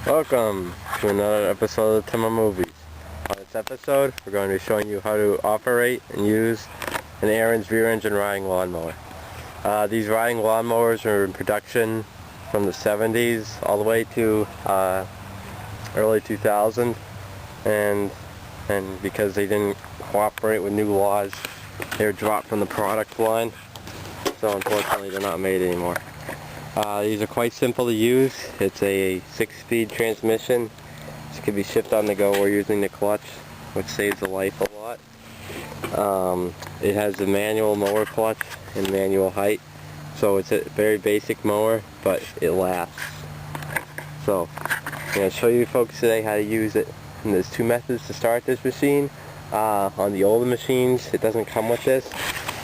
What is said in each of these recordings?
Welcome to another episode of Timber Movies. On this episode, we're going to be showing you how to operate and use an Ariens Rear Engine Riding Lawnmower. These riding lawnmowers are in production from the 70s all the way to early 2000, and because they didn't cooperate with new laws, they were dropped from the product line, so unfortunately they're not made anymore. These are quite simple to use. It's a 6-speed transmission. This can be shipped on the go or using the clutch, which saves the life a lot. It has a manual mower clutch and manual height, so it's a very basic mower, but it lasts. So I'm going to show you folks today how to use it. And there's two methods to start this machine. On the older machines, it doesn't come with this.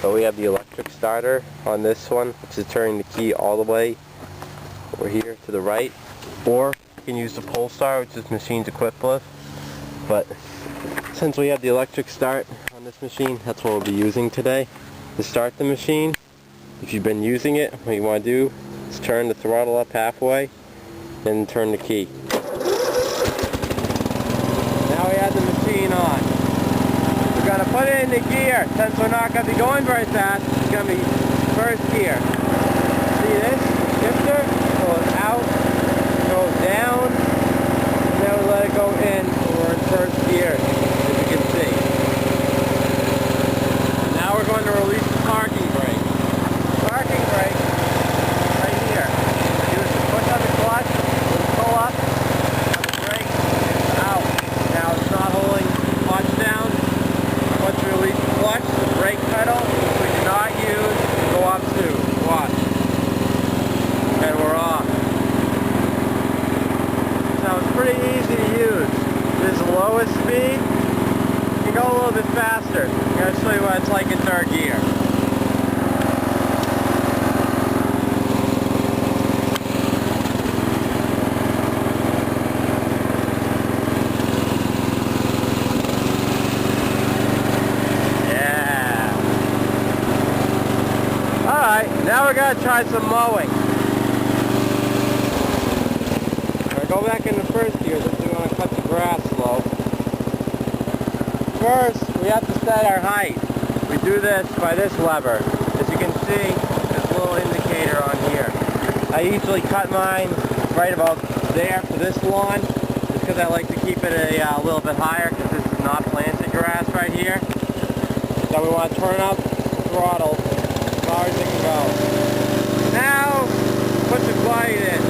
So we have the electric starter on this one, which is turning the key all the way over here to the right. Or you can use the pole start, which this machine's equipped with. But since we have the electric start on this machine, that's what we'll be using today. To start the machine, if you've been using it, what you want to do is turn the throttle up halfway, then turn the key. Now we have the machine on. We're going to put it into gear. Since we're not going to be going very fast, it's going to be first gear. See this? Shifter goes out, goes down, and then we let it go in. We're in first gear, as you can see. Now we're going to release the parking brake. Parking brake, right here. You just push on the clutch, pull up, and the brake is out. Now it's not holding the clutch down. Once we release the clutch, the brake pedal, we do not use, go up to. Watch. And we're off. So it's pretty easy to use. This is the lowest speed. You can go a little bit faster. I'm going to show you what it's like in third gear. Alright, now we're going to try some mowing. Go back in the first gear, since we want to cut the grass slow. First, we have to set our height. We do this by this lever. As you can see, there's a little indicator on here. I usually cut mine right about there for this lawn, just because I like to keep it a little bit higher, because this is not planted grass right here. So we want to turn up the throttle as far as it can go. Now, put the glide in.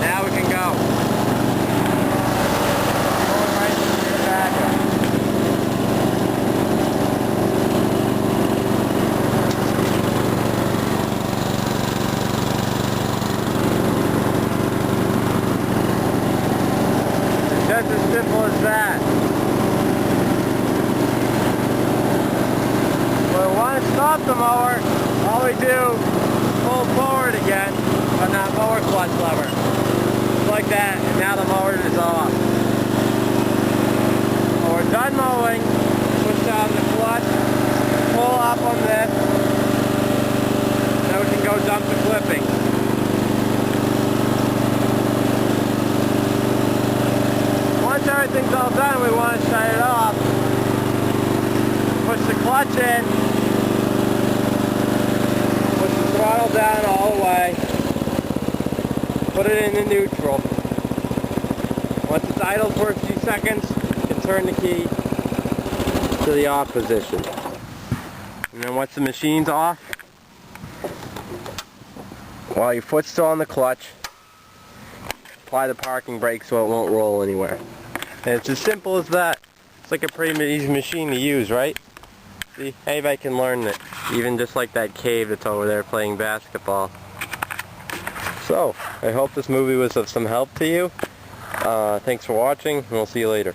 Now we can go. Going right into the backer. It's just as simple as that. When we want to stop the mower, all we do is pull forward again on that mower clutch lever. Like that, and now the mower is off. When we're done mowing, push down the clutch, pull up on this, then we can go dump the clipping. Once everything's all done, we want to shut it off. Push the clutch in, push the throttle down all the way. Put it into neutral. Once it's idle for a few seconds, you can turn the key to the off position. And then once the machine's off, while your foot's still on the clutch, apply the parking brake so it won't roll anywhere. And it's as simple as that. It's like a pretty easy machine to use, right? See, anybody can learn it. Even just like that cave that's over there playing basketball. So, I hope this movie was of some help to you. Thanks for watching, and we'll see you later.